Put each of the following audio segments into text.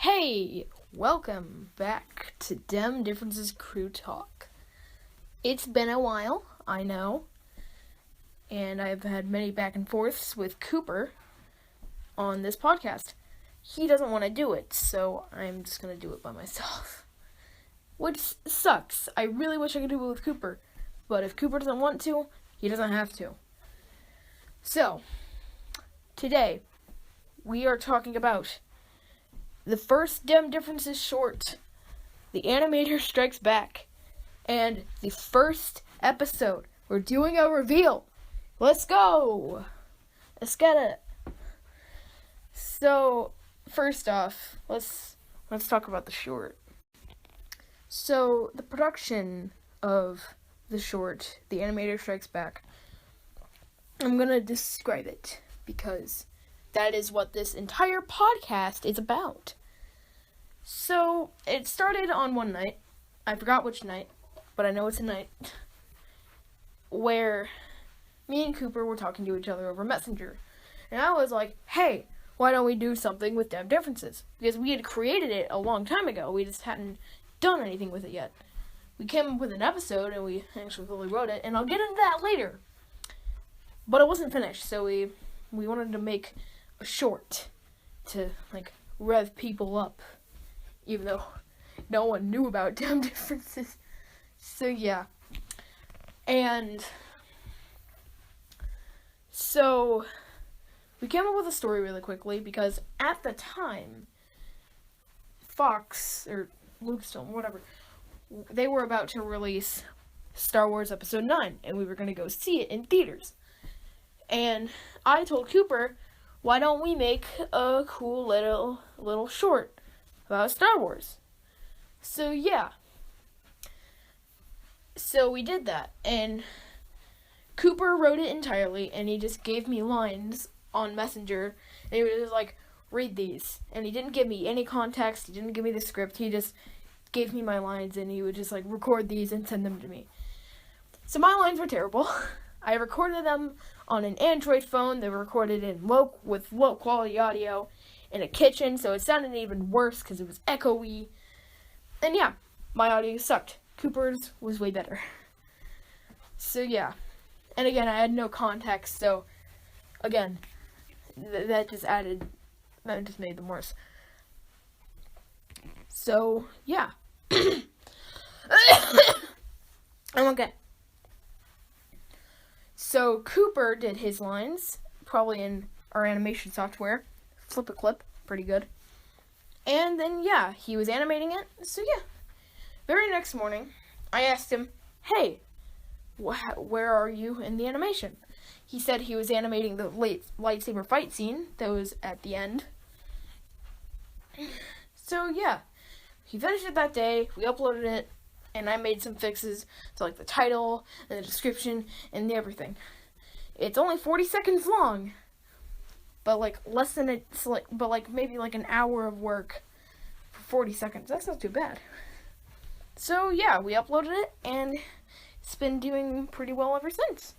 Hey, welcome back to Dem Differences Crew Talk. It's been a while, I know, and I've had many back and forths with Cooper on this podcast. He doesn't want to do it, so I'm just going to do it by myself. Which sucks. I really wish I could do it with Cooper, but if Cooper doesn't want to, he doesn't have to. So, today, we are talking about the first Dem Differences short, The Animator Strikes Back, and the first episode. We're doing a reveal. Let's go! Let's get it. So, first off, let's talk about the short. So, the production of the short, The Animator Strikes Back, I'm gonna describe it because that is what this entire podcast is about. So, it started on one night. I forgot which night, but I know it's a night where me and Cooper were talking to each other over Messenger. And I was like, hey, why don't we do something with Dem Differences? Because we had created it a long time ago. We just hadn't done anything with it yet. We came up with an episode, and we actually fully wrote it, and I'll get into that later. But it wasn't finished, so we wanted to make a short to, rev people up, even though no one knew about Dem Differences. So, yeah. And so we came up with a story really quickly because at the time, Fox, or Lucasfilm, whatever, they were about to release Star Wars Episode 9, and we were going to go see it in theaters. And I told Cooper, why don't we make a cool little short about Star Wars? So, yeah. So we did that, and Cooper wrote it entirely, and he just gave me lines on Messenger, and he was just like, read these. And he didn't give me any context, he didn't give me the script, he just gave me my lines, and he would just, record these and send them to me. So my lines were terrible. I recorded them on an Android phone. They were recorded with low quality audio in a kitchen, so it sounded even worse because it was echoey. And yeah, my audio sucked. Cooper's was way better. So yeah. And again, I had no context, so again, that just made them worse. So, yeah. I'm okay. So, Cooper did his lines, probably in our animation software. Flip a clip, pretty good. And then, yeah, he was animating it, so yeah. Very next morning, I asked him, hey, where are you in the animation? He said he was animating the lightsaber fight scene that was at the end. So, yeah, he finished it that day, we uploaded it, and I made some fixes to, the title, and the description, and everything. It's only 40 seconds long, but, maybe an hour of work for 40 seconds. That's not too bad. So, yeah, we uploaded it, and it's been doing pretty well ever since.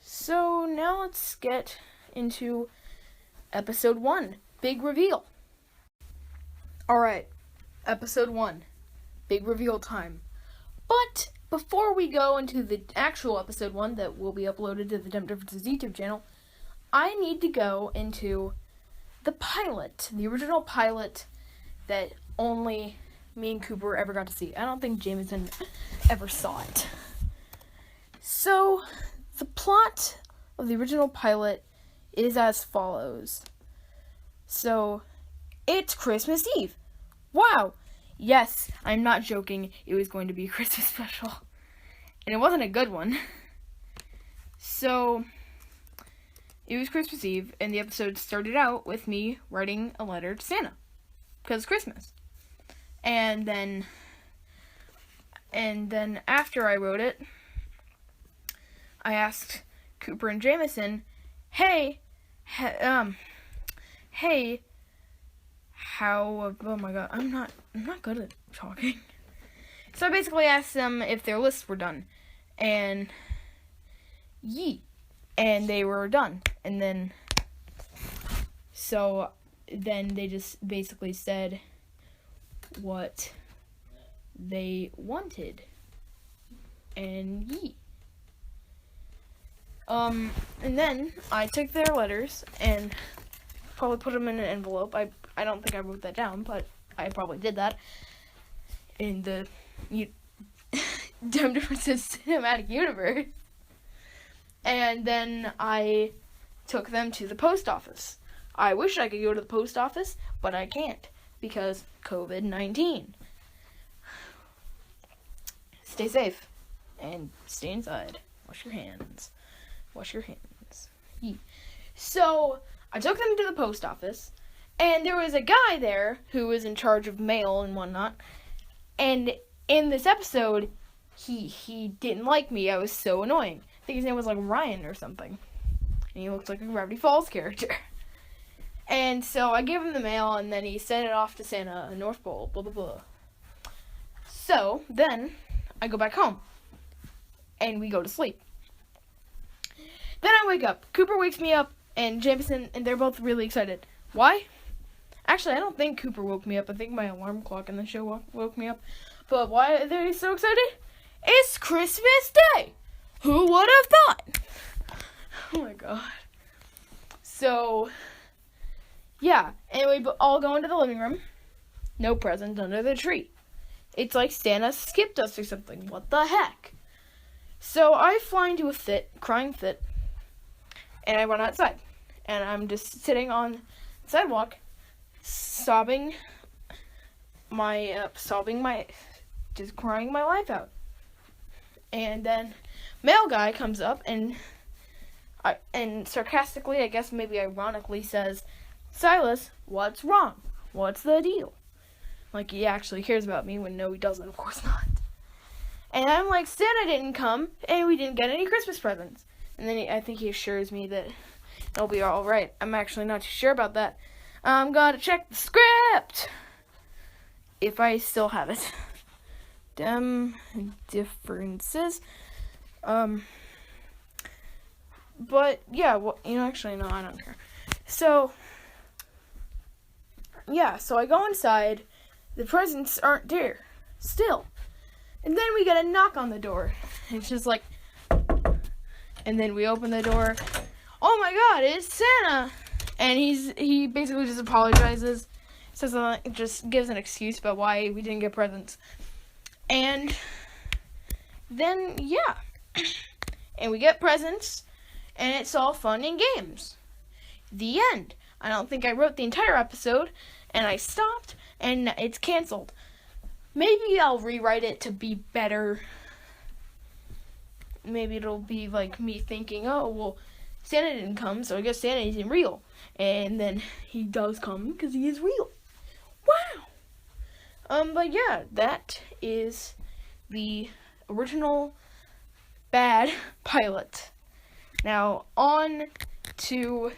So, now let's get into Episode 1, Big Reveal. Alright, Episode 1. Big reveal time. But before we go into the actual Episode 1 that will be uploaded to the Dem Differences YouTube channel, I need to go into the pilot, the original pilot that only me and Cooper ever got to see. I don't think Jameson ever saw it. So, the plot of the original pilot is as follows. So, it's Christmas Eve. Wow! Yes, I'm not joking, it was going to be a Christmas special. And it wasn't a good one. So, it was Christmas Eve, and the episode started out with me writing a letter to Santa. Because it's Christmas. And then after I wrote it, I asked Cooper and Jameson, hey, oh my god, I'm not good at talking. So I basically asked them if their lists were done, and they were done. And then, so then they just basically said what they wanted. And and then I took their letters and probably put them in an envelope. I don't think I wrote that down, but I probably did that in the Dem Differences cinematic universe. And then I took them to the post office. I wish I could go to the post office, but I can't because COVID-19. Stay safe and stay inside. Wash your hands. Wash your hands. So, I took them to the post office, and there was a guy there who was in charge of mail and whatnot. And in this episode, he didn't like me. I was so annoying. I think his name was like Ryan or something. And he looked like a Gravity Falls character. And so I gave him the mail, and then he sent it off to Santa, North Pole, blah, blah, blah. So, then I go back home, and we go to sleep. Then I wake up. Cooper wakes me up, and Jameson, and they're both really excited. Why? Actually, I don't think Cooper woke me up. I think my alarm clock in the show woke me up. But why are they so excited? It's Christmas Day! Who would have thought? Oh my god. So, yeah. And we all go into the living room. No presents under the tree. It's like Santa skipped us or something. What the heck? So I fly into a fit, crying fit, and I run outside. And I'm just sitting on the sidewalk, just crying my life out. And then mail guy comes up and sarcastically, I guess maybe ironically, says, "Silas, what's wrong? What's the deal?" Like he actually cares about me when no, he doesn't, of course not. And I'm like, Santa didn't come, and we didn't get any Christmas presents. And then I think he assures me that it'll be all right. I'm actually not too sure about that. I'm gonna check the script if I still have it. Dem Differences. But yeah, well, actually no, I don't care. So yeah, so I go inside. The presents aren't there still. And then we get a knock on the door. It's just like, and then we open the door. Oh my god, it's Santa! And he basically just apologizes, says just gives an excuse about why we didn't get presents. And then, yeah. And we get presents, and it's all fun and games. The end. I don't think I wrote the entire episode, and I stopped, and it's canceled. Maybe I'll rewrite it to be better. Maybe it'll be like me thinking, oh, well, Santa didn't come, so I guess Santa isn't real. And then he does come because he is real. Wow! But yeah, that is the original bad pilot. Now, on to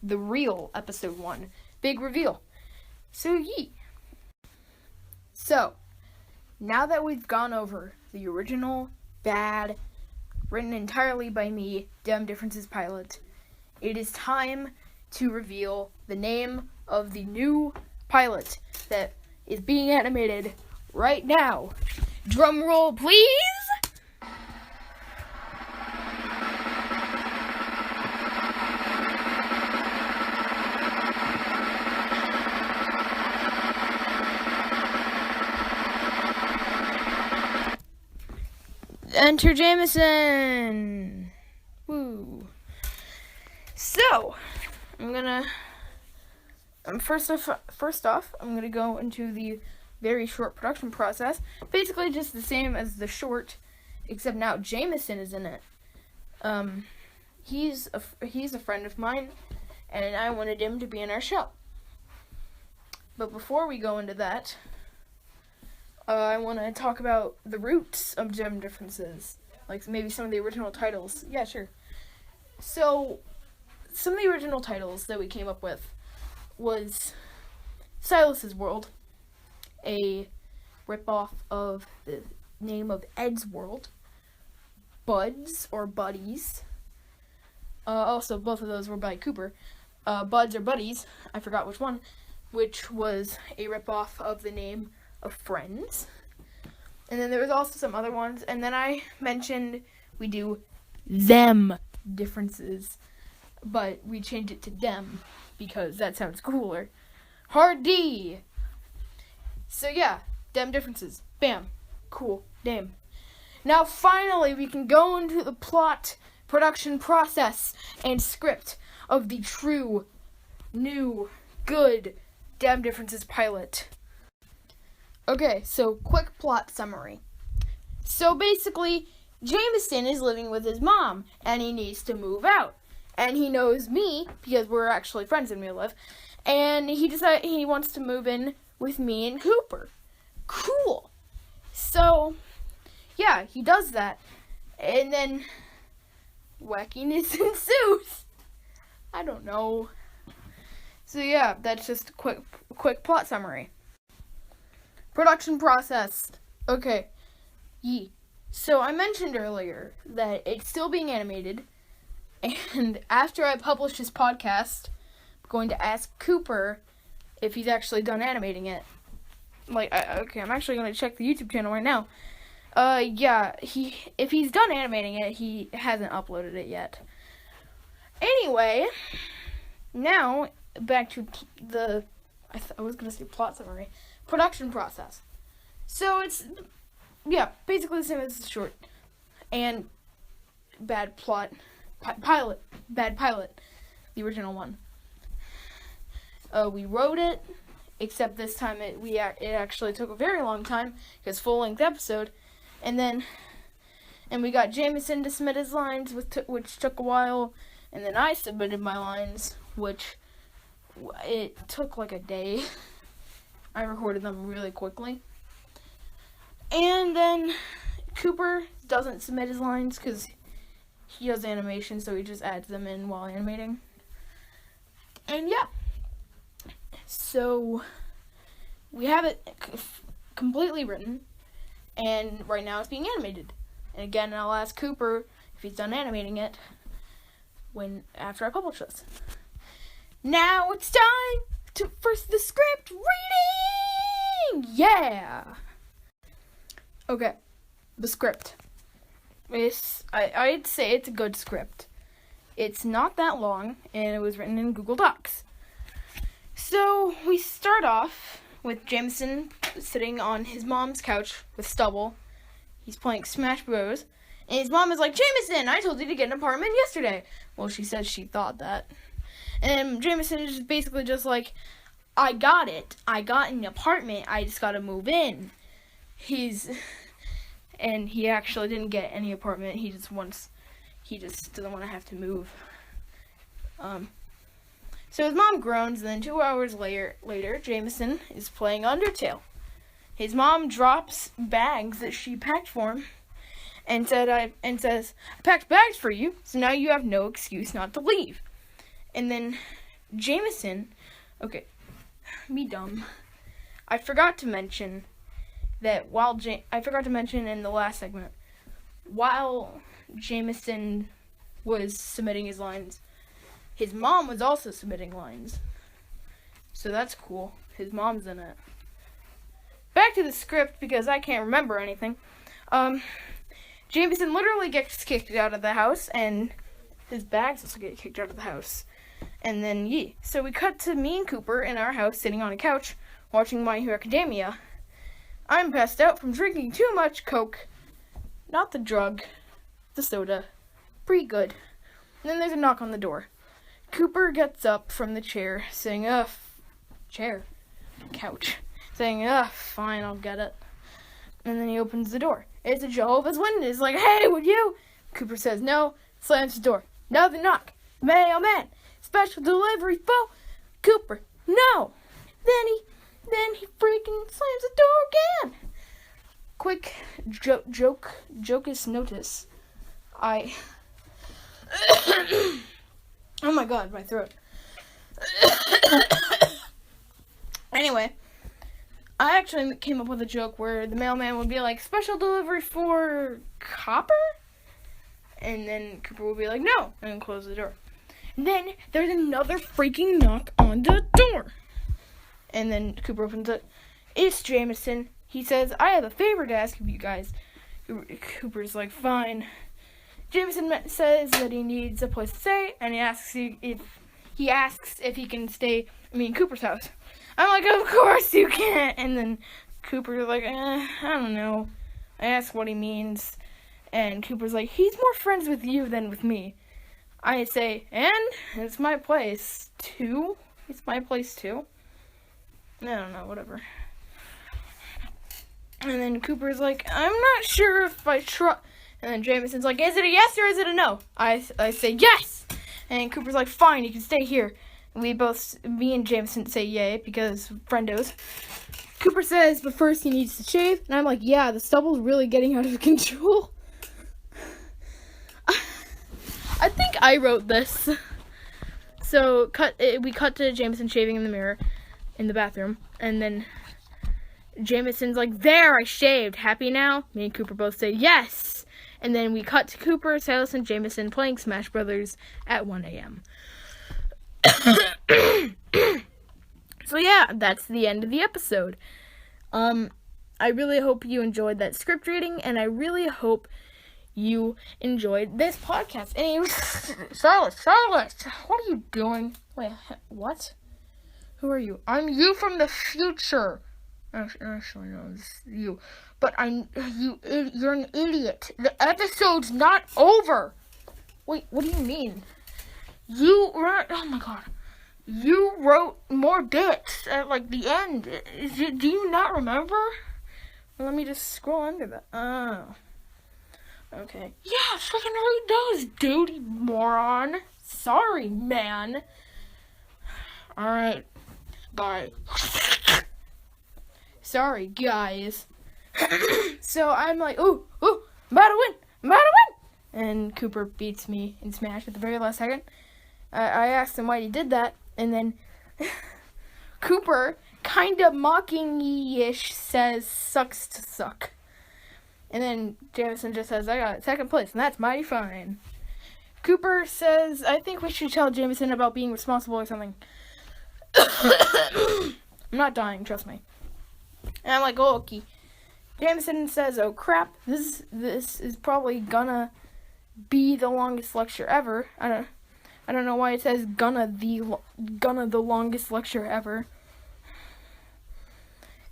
the real episode 1. Big reveal. So, So, now that we've gone over the original bad, written entirely by me, Dem Differences pilot, it is time to reveal the name of the new pilot that is being animated right now. Drum roll, please! Enter Jameson! Woo. So, first off, I'm gonna go into the very short production process. Basically just the same as the short, except now Jameson is in it. He's a friend of mine, and I wanted him to be in our show. But before we go into that, I want to talk about the roots of Dem Differences, like maybe some of the original titles. Yeah, sure. So, some of the original titles that we came up with was Silas's World, a ripoff of the name of Ed's World, Buds or Buddies. Also, both of those were by Cooper. Buds or Buddies, I forgot which one, which was a ripoff of the name of Friends. And then there was also some other ones, and then I mentioned we do Dem Differences, but we changed it to Dem because that sounds cooler. Hard D. So yeah, Dem Differences. Bam. Cool. Dem. Now finally we can go into the plot, production process, and script of the true, new, good Dem Differences pilot. Okay, so quick plot summary. So basically, Jameson is living with his mom, and he needs to move out. And he knows me, because we're actually friends in real life, and he wants to move in with me and Cooper. Cool. So, yeah, he does that. And then, wackiness ensues. I don't know. So yeah, that's just a quick plot summary. Production process. Okay. So I mentioned earlier that it's still being animated, and after I publish this podcast, I'm going to ask Cooper if he's actually done animating it. I'm actually going to check the YouTube channel right now. If he's done animating it, he hasn't uploaded it yet. Anyway, now back to I was going to say plot summary. Production process. So it's, basically the same as the short. And bad plot. Bad pilot. The original one. We wrote it, except this time it actually took a very long time, because full-length episode. And we got Jameson to submit his lines, which took a while. And then I submitted my lines, which it took like a day. I recorded them really quickly. And then Cooper doesn't submit his lines because he does animation, so he just adds them in while animating. And yeah. So we have it completely written, and right now it's being animated. And again, I'll ask Cooper if he's done animating it after I publish this. Now it's time for the script reading! Yeah! Okay, the script. I'd say it's a good script. It's not that long, and it was written in Google Docs. So, we start off with Jameson sitting on his mom's couch with Stubble. He's playing Smash Bros. And his mom is like, Jameson, I told you to get an apartment yesterday. Well, she says she thought that. And Jameson is basically just like, I got it. I got an apartment. I just gotta move in. And he actually didn't get any apartment. He just doesn't want to have to move. So his mom groans, and then 2 hours later, Jameson is playing Undertale. His mom drops bags that she packed for him, and says, I packed bags for you, so now you have no excuse not to leave. And then Jameson, okay, me dumb. I forgot to mention that in the last segment, while Jameson was submitting his lines, his mom was also submitting lines. So that's cool. His mom's in it. Back to the script, because I can't remember anything. Jameson literally gets kicked out of the house, and his bags also get kicked out of the house. And then, so we cut to me and Cooper in our house, sitting on a couch, watching My Hero Academia. I'm passed out from drinking too much Coke. Not the drug, the soda. Pretty good. And then there's a knock on the door. Cooper gets up from the chair, saying, couch, saying, fine, I'll get it. And then he opens the door. It's a Jehovah's Witness, like, hey, would you? Cooper says no, slams the door. Another knock. Mailman, special delivery, Bo. Cooper, no. Then he freaking slams the door again. Quick jocus notice. Oh my god, my throat. Anyway, I actually came up with a joke where the mailman would be like, special delivery for copper? And then Cooper would be like, no, and then close the door. Then there's another freaking knock on the door. And then Cooper opens it. It's Jameson. He says, I have a favor to ask of you guys. Cooper's like, fine. Jameson says that he needs a place to stay, and he asks if he can stay in Cooper's house. I'm like, of course you can. And then Cooper's like, I don't know. I ask what he means, and Cooper's like, he's more friends with you than with me. I say, and it's my place too. It's my place too. I don't know, whatever. And then Cooper's like, I'm not sure if I trust. And then Jameson's like, is it a yes or is it a no? I say yes. And Cooper's like, fine, you can stay here. And me and Jameson say yay because friendos. Cooper says, but first he needs to shave. And I'm like, yeah, the stubble's really getting out of control. I think I wrote this. So we cut to Jameson shaving in the mirror in the bathroom. And then Jameson's like, there, I shaved. Happy now? Me and Cooper both say yes. And then we cut to Cooper, Silas, and Jameson playing Smash Brothers at 1 a.m. So yeah, that's the end of the episode. I really hope you enjoyed that script reading, and I really hope you enjoyed this podcast. And Silas, what are you doing? Wait, what? Who are you? I'm you from the future. Actually, no, it's you. But you're an idiot. The episode's not over. Wait, what do you mean? Oh my god. You wrote more bits at, the end. Do you not remember? Let me just scroll under that. Oh. Okay. Yeah, fucking read those, dude, you moron. Sorry, man. Alright. Bye. Sorry, guys. So I'm like, ooh, I'm about to win. And Cooper beats me in Smash at the very last second. I asked him why he did that, and then Cooper, kind of mocking-ish, says, sucks to suck. And then Jameson just says, I got second place, and that's mighty fine. Cooper says, I think we should tell Jameson about being responsible or something. I'm not dying, trust me. And I'm like, oh, okay. Jameson says, oh crap, this is probably gonna be the longest lecture ever. I don't know why it says gonna the longest lecture ever.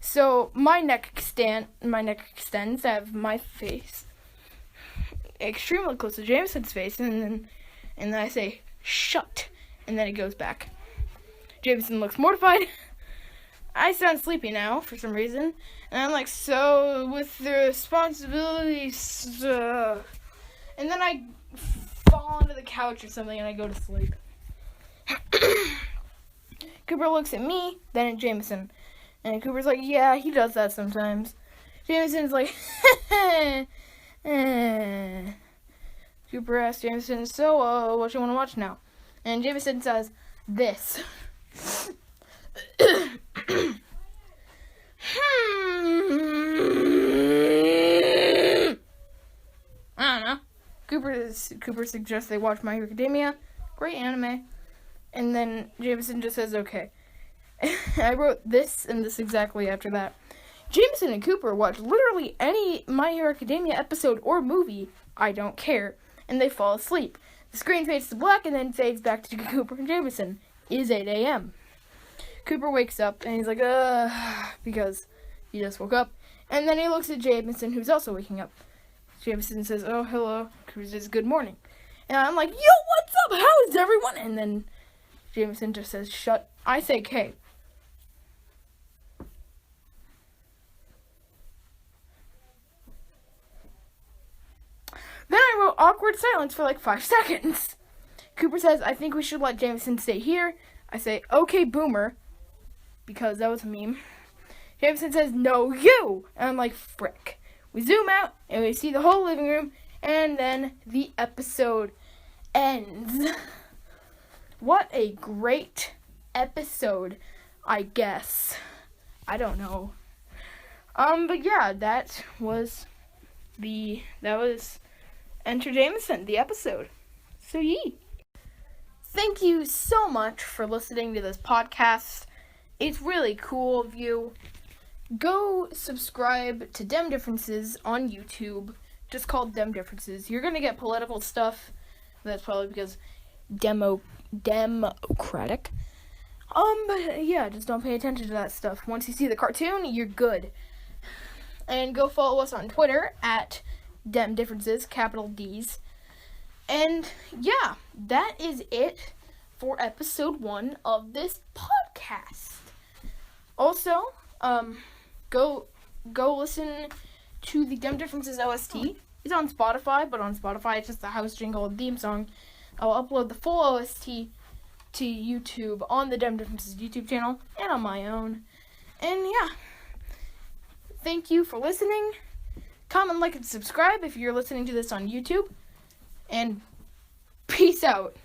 So my neck extends. I have my face extremely close to Jameson's face, and then I say shut, and then it goes back. Jameson looks mortified. I sound sleepy now for some reason, and I'm like, so with the responsibilities, and then I fall onto the couch or something, and I go to sleep. Cooper looks at me, then at Jameson, and Cooper's like, yeah, he does that sometimes. Jameson's like, Cooper asks Jameson, so, what you want to watch now? And Jameson says, this. I don't know. Cooper suggests they watch My Hero Academia. Great anime. And then Jameson just says, okay. I wrote this and this exactly after that. Jameson and Cooper watch literally any My Hero Academia episode or movie, I don't care, and they fall asleep. The screen fades to black and then fades back to Cooper and Jameson. It is 8 a.m. Cooper wakes up and he's like, because he just woke up. And then he looks at Jameson, who's also waking up. Jameson says, oh, hello. Cooper says, good morning. And I'm like, yo, what's up? How is everyone? And then Jameson just says, shut. I say, K. Then I wrote awkward silence for 5 seconds. Cooper says, I think we should let Jameson stay here. I say, okay, boomer. Because that was a meme. Jameson says, no, you! And I'm like, frick. We zoom out, and we see the whole living room, and then the episode ends. What a great episode, I guess. I don't know. But yeah, that was Enter Jameson, the episode. So yee. thank you so much for listening to this podcast. It's really cool of you. Go subscribe to Dem Differences on YouTube. Just called Dem Differences. You're going to get political stuff. That's probably because democratic. But yeah, just don't pay attention to that stuff. Once you see the cartoon, you're good. And go follow us on Twitter at Dem Differences, capital D's. And yeah, that is it for episode 1 of this podcast. Also, go listen to the Dem Differences OST. It's on Spotify, but on Spotify it's just the house jingle and theme song. I'll upload the full OST to YouTube on the Dem Differences YouTube channel and on my own. And yeah, thank you for listening. Comment, like, and subscribe if you're listening to this on YouTube. And peace out.